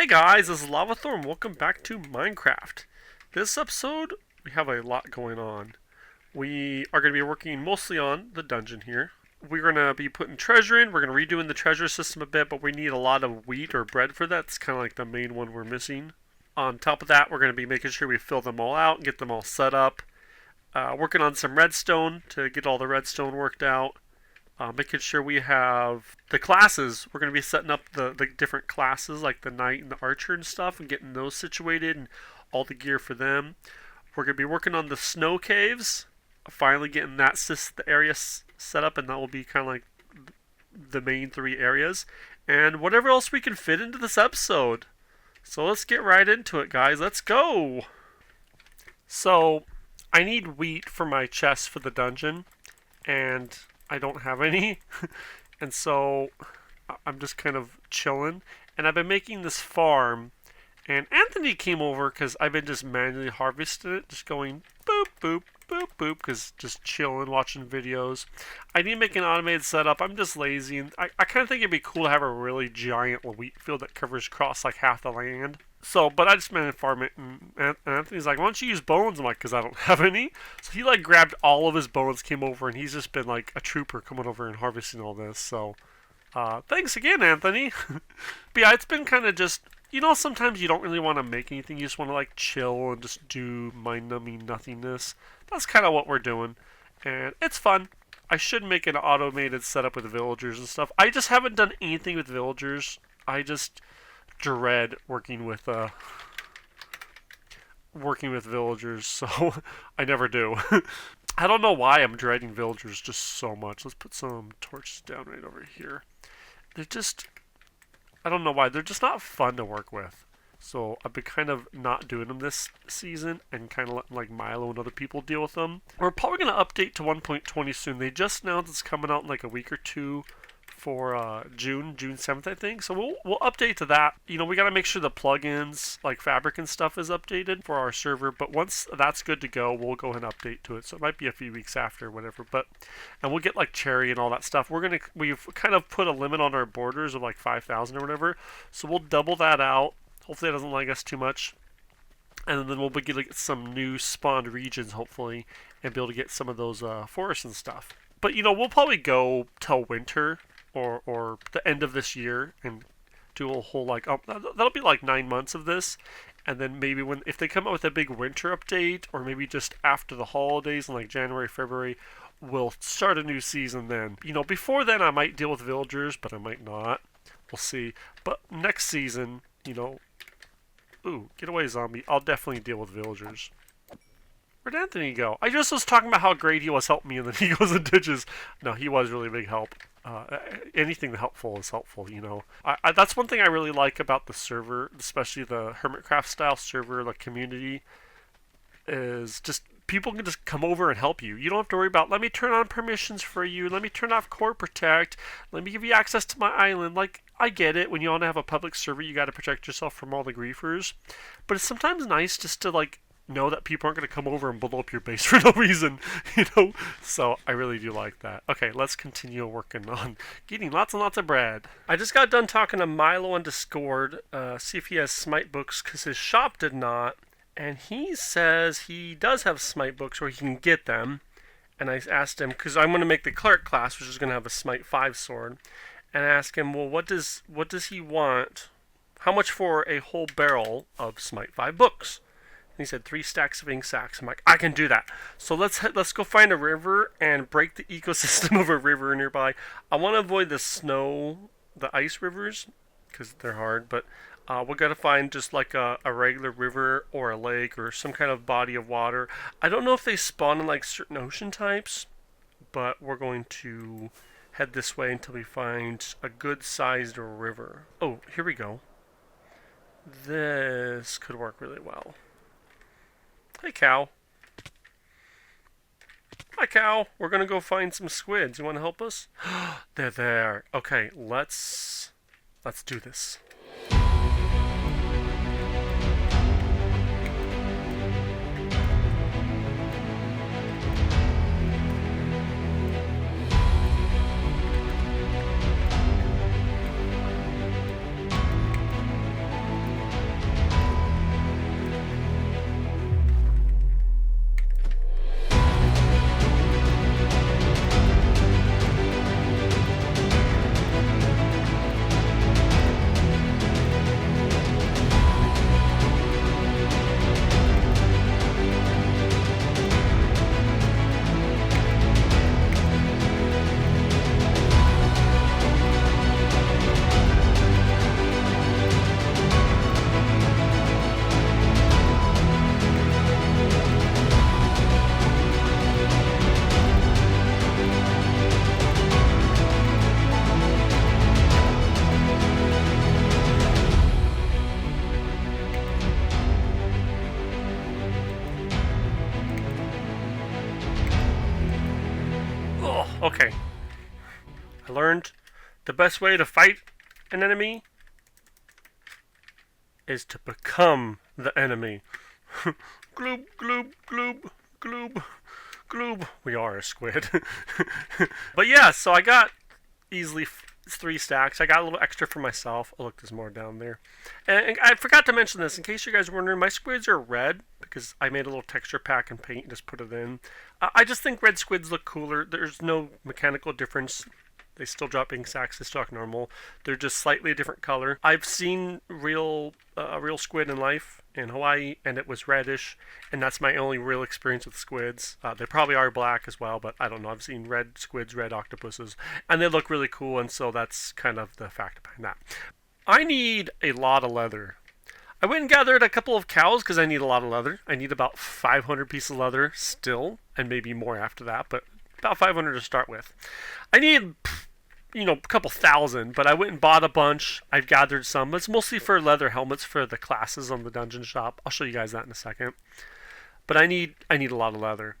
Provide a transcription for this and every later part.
Hey guys, this is lavathor and welcome back to Minecraft. This episode, we have a lot going on. We are going to be working mostly on the dungeon here. We're going to be putting treasure in. We're going to redoing the treasure system a bit, but we need a lot of wheat or bread for that. It's kind of like the main one we're missing. On top of that, we're going to be making sure we fill them all out and get them all set up. Working on some redstone to get all the redstone worked out. Making sure we have the classes. We're going to be setting up the different classes like the knight and the archer and stuff and getting those situated and all the gear for them. We're going to be working on the snow caves, finally getting that the area set up, and that will be kind of like the main three areas. And whatever else we can fit into this episode. So let's get right into it, guys. Let's go! So I need wheat for my chest for the dungeon, and I don't have any. And so I'm just kind of chilling. And I've been making this farm. And Anthony came over because I've been just manually harvesting it. Just going boop, boop, boop, boop. Because just chilling, watching videos. I need to make an automated setup. I'm just lazy. And I kind of think it'd be cool to have a really giant wheat field that covers across like half the land. So, but I just managed to farm it, and Anthony's like, why don't you use bones? I'm like, because I don't have any. So he like grabbed all of his bones, came over, and he's just been like a trooper coming over and harvesting all this. So, thanks again, Anthony. But yeah, it's been kind of just, sometimes you don't really want to make anything. You just want to like chill and just do mind-numbing nothingness. That's kind of what we're doing, and it's fun. I should make an automated setup with villagers and stuff. I just haven't done anything with villagers. I just dread working with villagers, so I never do. I don't know why I'm dreading villagers just so much. Let's put some torches down right over here. They're just, I don't know why, they're just not fun to work with. So I've been kind of not doing them this season and kind of letting like Milo and other people deal with them. We're probably going to update to 1.20 soon. They just announced it's coming out in like a week or two for June 7th, I think. So we'll update to that. We got to make sure the plugins like Fabric and stuff is updated for our server. But once that's good to go, we'll go ahead and update to it. So it might be a few weeks after, whatever. And we'll get like cherry and all that stuff. We've kind of put a limit on our borders of like 5,000 or whatever. So we'll double that out. Hopefully it doesn't lag us too much. And then we'll begin to get some new spawned regions, hopefully, and be able to get some of those forests and stuff. But we'll probably go till winter. Or the end of this year and do a whole like that'll be like 9 months of this, and then maybe if they come out with a big winter update, or maybe just after the holidays in like January, February, we'll start a new season then. Before then I might deal with villagers, but I might not. We'll see. But next season, ooh, get away zombie, I'll definitely deal with villagers. Where'd Anthony go? I just was talking about how great he was helping me, and then he goes and ditches. No, he was really a big help. Anything helpful is helpful, that's one thing I really like about the server, especially the Hermitcraft style server, the community, is just people can just come over and help you. You don't have to worry about, let me turn on permissions for you, let me turn off core protect, let me give you access to my island. Like, I get it, when you want to have a public server, you got to protect yourself from all the griefers, but it's sometimes nice just to like know that people aren't going to come over and blow up your base for no reason, So I really do like that. Okay, let's continue working on getting lots and lots of bread. I just got done talking to Milo on Discord, see if he has Smite books, because his shop did not, and he says he does have Smite books where he can get them. And I asked him, because I'm going to make the cleric class, which is going to have a Smite 5 sword, and I asked him, well, what does he want? How much for a whole barrel of Smite 5 books? He said 3 stacks of ink sacks. I'm like, I can do that. So let's go find a river and break the ecosystem of a river nearby. I want to avoid the ice rivers, because they're hard. But we're going to find just like a regular river or a lake or some kind of body of water. I don't know if they spawn in like certain ocean types, but we're going to head this way until we find a good-sized river. Oh, here we go. This could work really well. Hey, cow. Hi, cow. We're going to go find some squids. You want to help us? They're there. Okay, let's do this. learned the best way to fight an enemy is to become the enemy. Gloob, gloob, gloob, gloob, gloob. We are a squid. But yeah, so I got easily 3 stacks. I got a little extra for myself. Oh, look, there's more down there. And I forgot to mention this, in case you guys are wondering, my squids are red because I made a little texture pack and paint and just put it in. I just think red squids look cooler. There's no mechanical difference. They still drop ink sacks. They still act normal. They're just slightly a different color. I've seen a real squid in life in Hawaii, and it was reddish, and that's my only real experience with squids. They probably are black as well, but I don't know. I've seen red squids, red octopuses, and they look really cool, and so that's kind of the fact behind that. I need a lot of leather. I went and gathered a couple of cows because I need a lot of leather. I need about 500 pieces of leather still, and maybe more after that, but about 500 to start with. I need, a couple thousand, but I went and bought a bunch. I've gathered some, but it's mostly for leather helmets for the classes on the dungeon shop. I'll show you guys that in a second. But I need a lot of leather.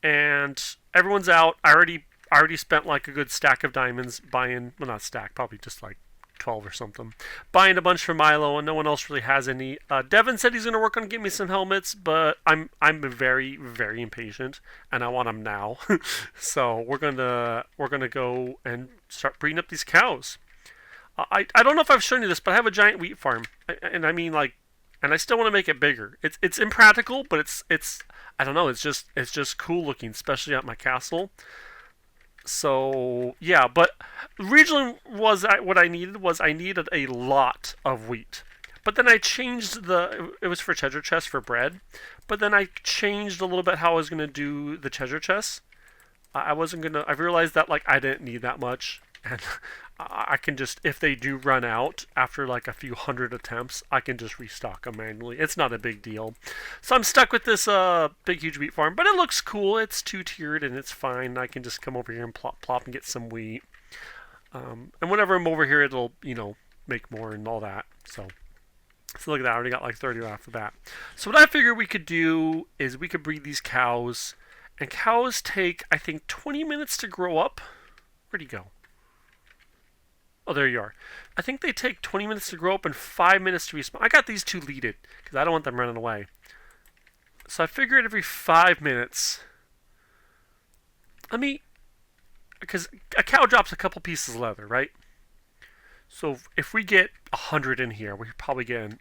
And everyone's out. I already spent like a good stack of diamonds buying, well, not stack, probably just like 12 or something, buying a bunch for Milo, and no one else really has any. Devin said he's going to work on getting me some helmets, but I'm very, very impatient, and I want them now. So we're gonna go and start breeding up these cows. I don't know if I've shown you this, but I have a giant wheat farm, and I mean, like, and I still want to make it bigger. It's impractical, but it's I don't know. It's just cool looking, especially at my castle. So yeah, but originally what I needed was I needed a lot of wheat, but then I changed it was for treasure chests for bread, but then I changed a little bit how I was gonna do the treasure chests. I realized that like I didn't need that much, and I can just, if they do run out after like a few hundred attempts, I can just restock them manually. It's not a big deal. So I'm stuck with this big huge wheat farm, but it looks cool. It's 2-tiered and it's fine. I can just come over here and plop and get some wheat. And whenever I'm over here, it'll, make more and all that. So look at that. I already got like 30 off of that. So what I figured we could do is we could breed these cows. And cows take, I think, 20 minutes to grow up. Where'd he go? Oh, there you are. I think they take 20 minutes to grow up and 5 minutes to respawn. I got these 2 leaded because I don't want them running away. So I figured every 5 minutes. Because a cow drops a couple pieces of leather, right? So if we get 100 in here, we're probably getting,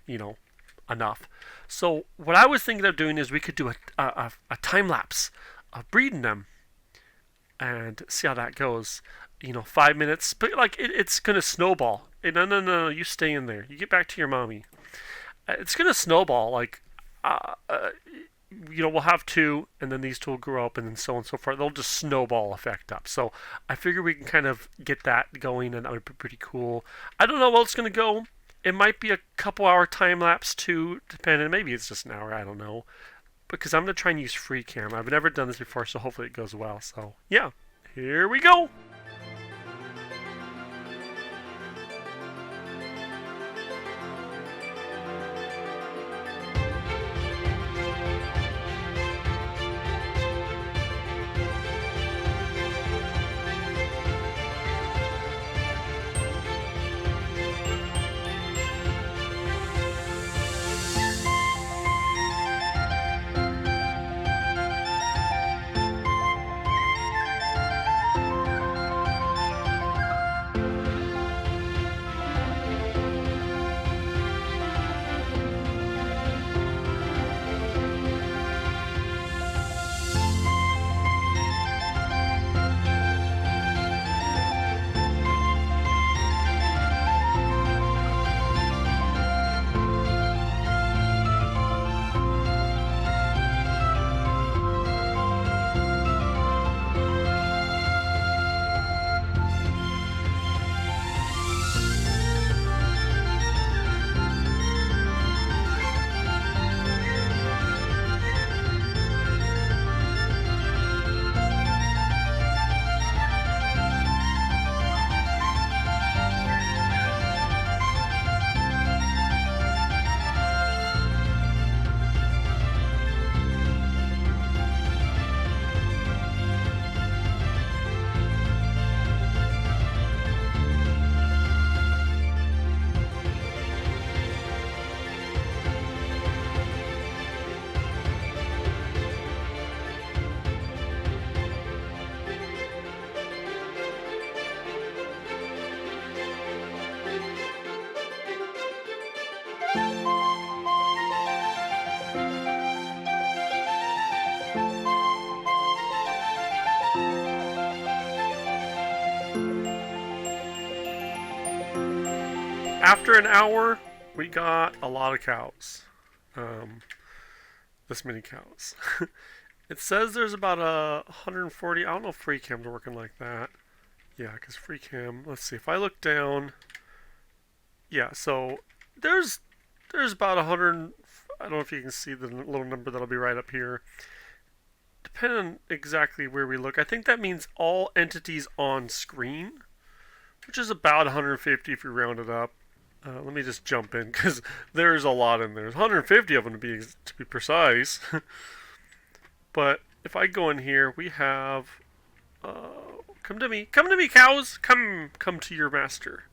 enough. So what I was thinking of doing is we could do a time lapse of breeding them and see how that goes. 5 minutes, but like it's gonna snowball. No, you stay in there. You get back to your mommy. It's gonna snowball. Like, we'll have 2, and then these 2 will grow up, and then so on and so forth. They'll just snowball effect up. So I figure we can kind of get that going, and that would be pretty cool. I don't know how it's gonna go. It might be a couple hour time lapse too, depending. Maybe it's just an hour. I don't know, because I'm gonna try and use free cam. I've never done this before, so hopefully it goes well. So yeah, here we go. after an hour, we got a lot of cows. This many cows. It says there's about 140. I don't know if free cams are working like that. Yeah, because free cam. Let's see. If I look down, yeah. So there's about 100. I don't know if you can see the little number that'll be right up here. Depending on exactly where we look, I think that means all entities on screen, which is about 150 if you round it up. Let me just jump in because there's a lot in there. There's 150 of them to be precise. But if I go in here, we have. Come to me, cows! Come to your master.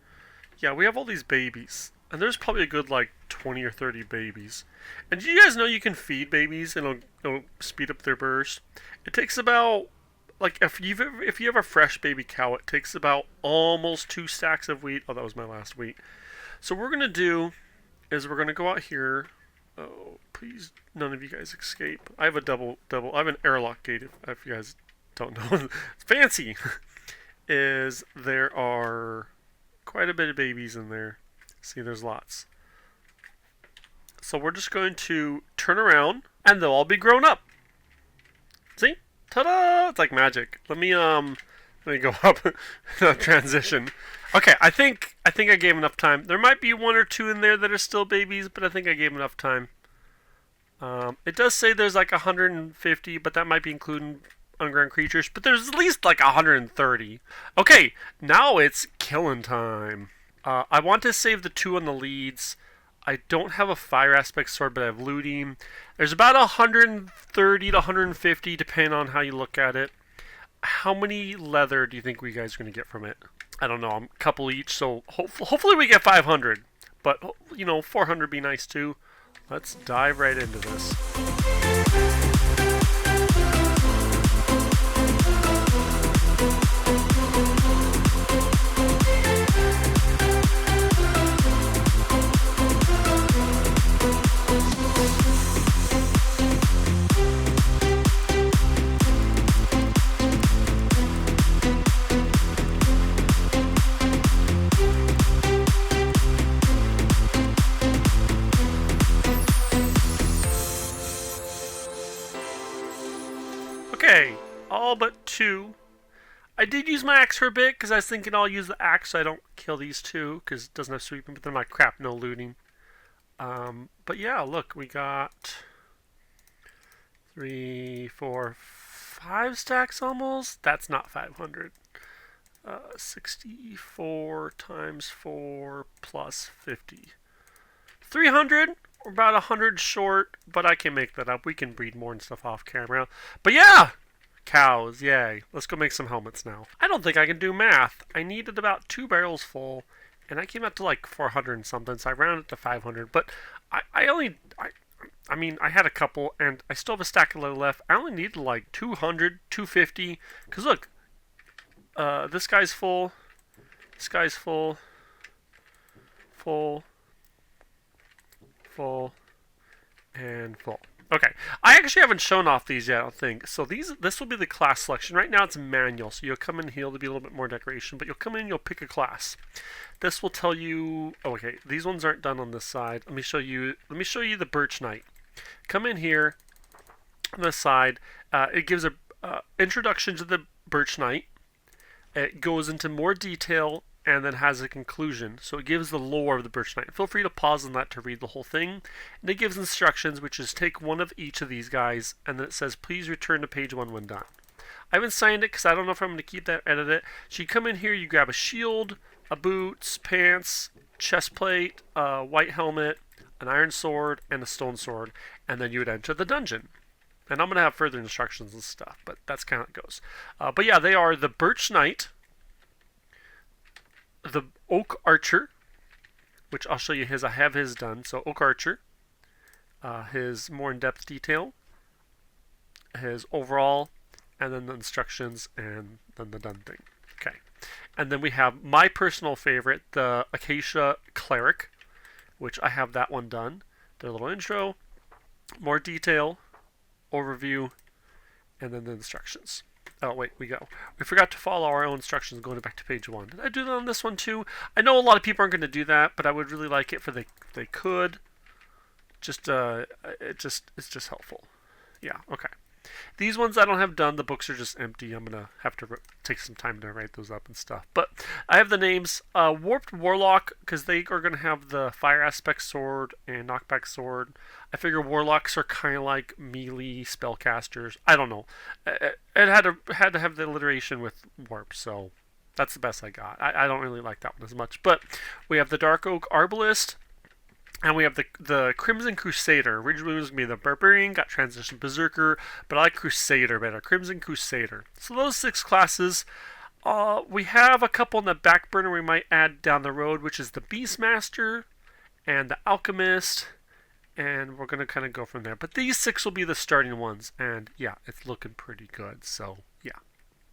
Yeah, we have all these babies, and there's probably a good like 20 or 30 babies. And do you guys know you can feed babies and it'll speed up their burst? It takes about like if you have a fresh baby cow, it takes about almost 2 stacks of wheat. Oh, that was my last wheat. So what we're gonna do is we're gonna go out here. Oh, please, none of you guys escape. I have a double. I have an airlock gate. If you guys don't know, it's fancy. Is there are quite a bit of babies in there. See, there's lots. So we're just going to turn around, and they'll all be grown up. See? Ta-da! It's like magic. Let me go up. Transition. Okay, I think I gave enough time. There might be 1 or 2 in there that are still babies, but I think I gave enough time. It does say there's like 150, but that might be including underground creatures. But there's at least like 130. Okay, now it's killing time. I want to save the 2 on the leads. I don't have a fire aspect sword, but I have looting. There's about 130 to 150, depending on how you look at it. How many leather do you think we guys are going to get from it? I don't know. A couple each, so hopefully we get 500. But, 400 would be nice too. Let's dive right into this. Okay, all but 2. I did use my axe for a bit because I was thinking I'll use the axe so I don't kill these 2 because it doesn't have sweeping, but they're not crap, no looting. But yeah, look, we got 3, 4, 5 stacks almost. That's not 500. 64 times 4 plus 50. 300. We're about 100 short, but I can make that up. We can breed more and stuff off camera. But yeah! Cows, yay. Let's go make some helmets now. I don't think I can do math. I needed about 2 barrels full, and I came up to like 400 and something, so I rounded to 500. But I had a couple, and I still have a stack of leather left. I only needed like 200, 250. Because look, this guy's full. This guy's full. Full. Full. And full. Okay, I actually haven't shown off these yet, I don't think. So this will be the class selection. Right now it's manual, so you'll come in here, there'll be a little bit more decoration, but you'll come in, you'll pick a class. This will tell you, okay, these ones aren't done on this side. Let me show you the Birch Knight. Come in here on this side. It gives a introduction to the Birch Knight. It goes into more detail and then has a conclusion. So it gives the lore of the Birch Knight. Feel free to pause on that to read the whole thing. And it gives instructions, which is take one of each of these guys, and then it says, please return to page 1 when done. I haven't signed it because I don't know if I'm going to keep that, edit it. So you come in here, you grab a shield, a boots, pants, chest plate, a white helmet, an iron sword, and a stone sword, and then you would enter the dungeon. And I'm going to have further instructions and stuff, but that's kind of how it goes. But yeah, they are the Birch Knight, the Oak Archer, which I'll show you his. I have his done. So Oak Archer, his more in-depth detail, his overall, and then the instructions, and then the done thing. Okay. And then we have my personal favorite, the Acacia Cleric, which I have that one done. Their little intro, more detail, overview, and then the instructions. Oh, wait, we forgot to follow our own instructions going back to page 1. Did I do that on this one too? I know a lot of people aren't going to do that, but I would really like it if they could. It's just helpful. Yeah, okay. These ones I don't have done. The books are just empty. I'm going to have to take some time to write those up and stuff. But I have the names. Warped Warlock, because they are going to have the Fire Aspect Sword and Knockback Sword. I figure Warlocks are kind of like melee spellcasters. I don't know. It had to have the alliteration with Warp, so that's the best I got. I don't really like that one as much. But we have the Dark Oak Arbalist. And we have the Crimson Crusader. Originally it was going to be the Barbarian, got Transition Berserker, but I like Crusader better. Crimson Crusader. So those 6 classes. We have a couple in the back burner we might add down the road, which is the Beastmaster and the Alchemist. And we're going to kind of go from there. But these 6 will be the starting ones. And yeah, it's looking pretty good. So yeah.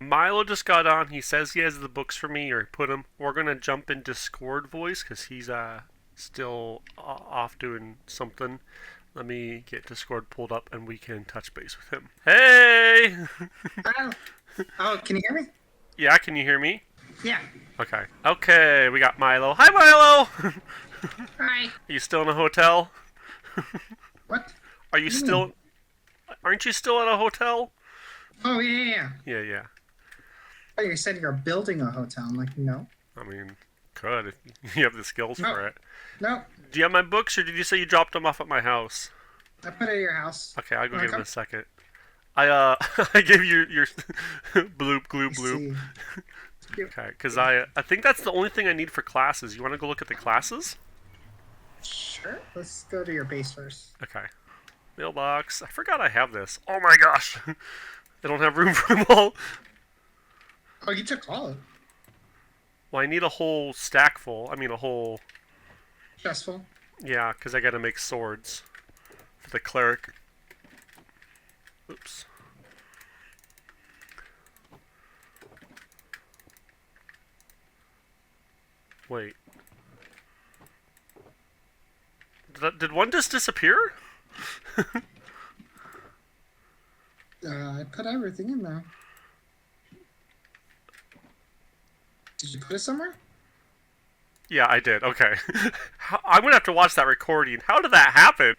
Milo just got on. He says he has the books for me, or he put them. We're going to jump in Discord voice because he's still off doing something. Let me get Discord pulled up and we can touch base with him. Hey! Oh, can you hear me? Yeah, can you hear me? Yeah. Okay. Okay, we got Milo. Hi, Milo! Hi. Are you still in a hotel? What? Are you still... Aren't you still at a hotel? Oh, yeah. Yeah. Oh, you said you're building a hotel. I'm like, no. I mean, could if you have the skills for it. No. Do you have my books, or did you say you dropped them off at my house? I put it at your house. Okay, I'll go get them in a second. I gave you your bloop, gloop, bloop. Okay, because I think that's the only thing I need for classes. You want to go look at the classes? Sure. Let's go to your base first. Okay. Mailbox. I forgot I have this. Oh my gosh. I don't have room for them all. Oh, you took all of it. Well, I need a whole stack full. I mean, a whole... Stressful. Yeah, because I got to make swords for the cleric. Oops. Wait. Did one just disappear? I put everything in there. Did you put it somewhere? Yeah, I did. Okay. I'm going to have to watch that recording. How did that happen?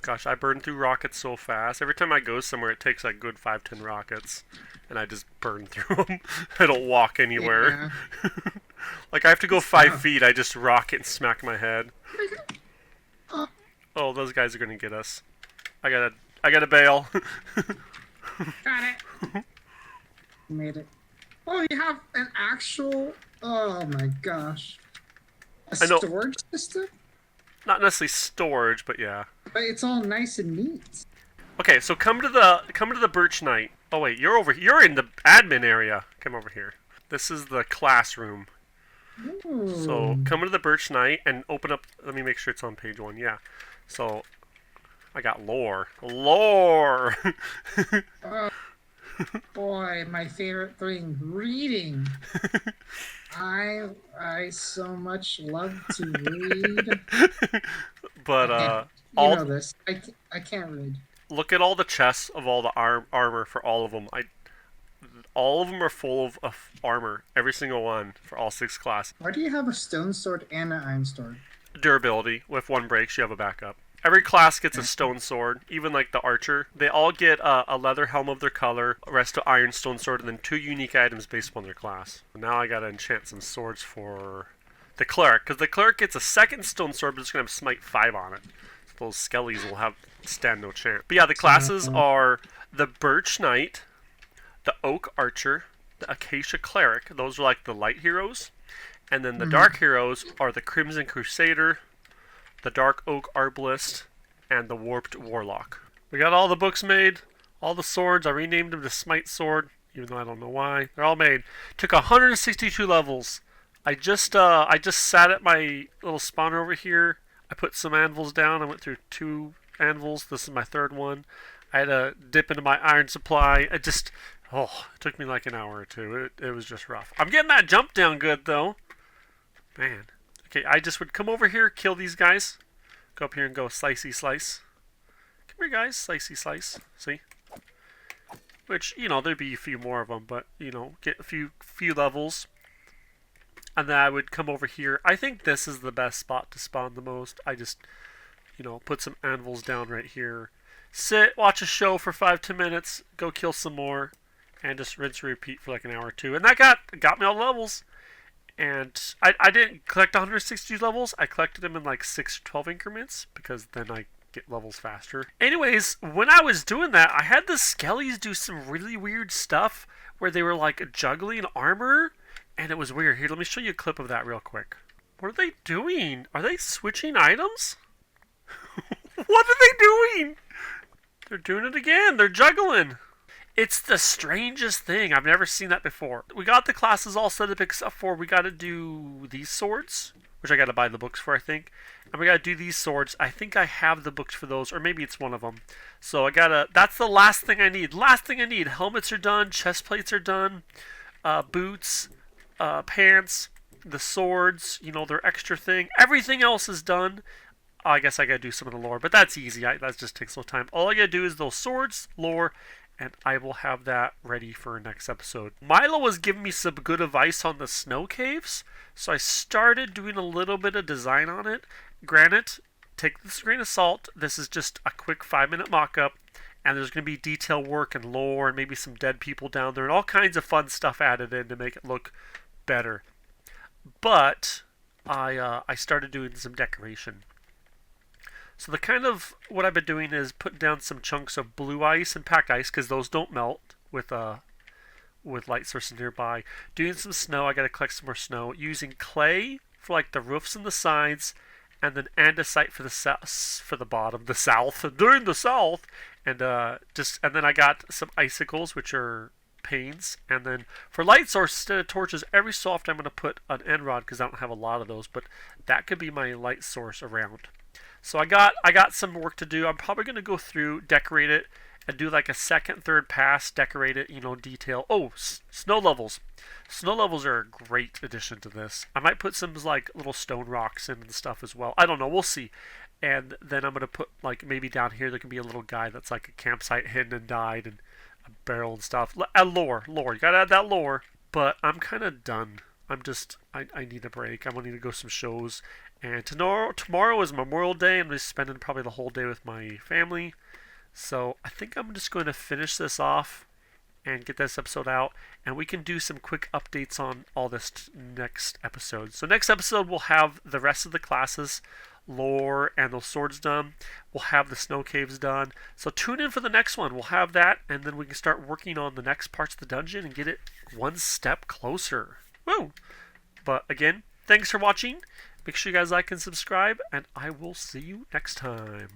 Gosh, I burn through rockets so fast. Every time I go somewhere, it takes like good 5-10 rockets. And I just burn through them. I don't walk anywhere. Yeah. Like, I have to go 5 feet. I just rocket and smack my head. Oh, those guys are going to get us. I gotta bail. Got it. Made it. Oh, you have an actual... Oh my gosh. A storage system? Not necessarily storage, but yeah. But it's all nice and neat. Okay, so come to the Birch Knight. Oh wait, you're in the admin area. Come over here. This is the classroom. Ooh. So come to the Birch Knight and open up. Let me make sure it's on page 1. Yeah. So I got lore. Lore. Boy, my favorite thing, reading. I so much love to read. But you know this. I can't read. Look at all the chests of all the armor for all of them. All of them are full of armor. Every single one for all 6 classes. Why do you have a stone sword and an iron sword? Durability. If one breaks, you have a backup. Every class gets a stone sword, even like the archer. They all get a leather helm of their color, a rest of iron stone sword, and then 2 unique items based upon their class. Now I gotta enchant some swords for the cleric, because the cleric gets a second stone sword, but it's gonna have smite 5 on it. So those skellies will stand no chance. But yeah, the classes are the Birch Knight, the Oak Archer, the Acacia Cleric. Those are like the light heroes. And then the dark heroes are the Crimson Crusader, the Dark Oak Arbalist, and the Warped Warlock. We got all the books made, all the swords. I renamed them to Smite Sword, even though I don't know why. They're all made. Took 162 levels. I just sat at my little spawner over here. I put some anvils down. I went through 2 anvils. This is my 3rd one. I had to dip into my iron supply. It took me like an hour or 2. It was just rough. I'm getting that jump down good, though. Man. Okay, I just would come over here, kill these guys. Go up here and go slicey slice. Come here, guys. Slicey slice. See? which, you know, there'd be a few more of them, but, you know, get a few levels. And then I would come over here. I think this is the best spot to spawn the most. I just, you know, put some anvils down right here. Sit, watch a show for 5-10 minutes, go kill some more, and just rinse and repeat for like an hour or two. And that got me all the levels. And I didn't collect 160 levels. I collected them in like 6 or 12 increments because then I get levels faster. Anyways, when I was doing that, I had the skellies do some really weird stuff where they were like juggling armor, and it was weird. Here, let me show you a clip of that real quick. What are they doing? Are they switching items? What are they doing? They're doing it again. They're juggling. It's the strangest thing. I've never seen that before. We got the classes all set up except for we got to do these swords, which I got to buy the books for, I think. And we got to do these swords. I think I have the books for those, or maybe it's one of them. So I got to... That's the last thing I need. Last thing I need. Helmets are done. Chest plates are done. Boots. Pants. The swords. You know, their extra thing. Everything else is done. I guess I got to do some of the lore, but that's easy. That just takes a little time. All I got to do is those swords, lore, and I will have that ready for next episode. Milo was giving me some good advice on the snow caves, so I started doing a little bit of design on it. Granted, take this with a grain of salt. This is just a quick 5-minute mock-up, and there's going to be detail work and lore and maybe some dead people down there and all kinds of fun stuff added in to make it look better. But I started doing some decoration. So the kind of what I've been doing is putting down some chunks of blue ice and packed ice because those don't melt with light sources nearby. Doing some snow. I got to collect some more snow. Using clay for like the roofs and the sides, and then andesite for the bottom, the south, during the south, and then I got some icicles which are panes, and then for light source instead of torches, every so often I'm going to put an end rod because I don't have a lot of those, but that could be my light source around. So I got some work to do. I'm probably going to go through, decorate it, and do like a second, third pass, decorate it, you know, detail. Oh, snow levels. Snow levels are a great addition to this. I might put some like little stone rocks in and stuff as well. I don't know. We'll see. And then I'm going to put like maybe down here there can be a little guy that's like a campsite hidden and died and a barrel and stuff. Lore. You got to add that lore. But I'm kind of done. I need a break. I'm going to need to go some shows. And tomorrow is Memorial Day. I'm just spending probably the whole day with my family. So I think I'm just going to finish this off and get this episode out. And we can do some quick updates on all this next episode. So next episode we'll have the rest of the classes, lore, and those swords done. We'll have the snow caves done. So tune in for the next one. We'll have that. And then we can start working on the next parts of the dungeon and get it one step closer. Woo! But again, thanks for watching. Make sure you guys like and subscribe, and I will see you next time.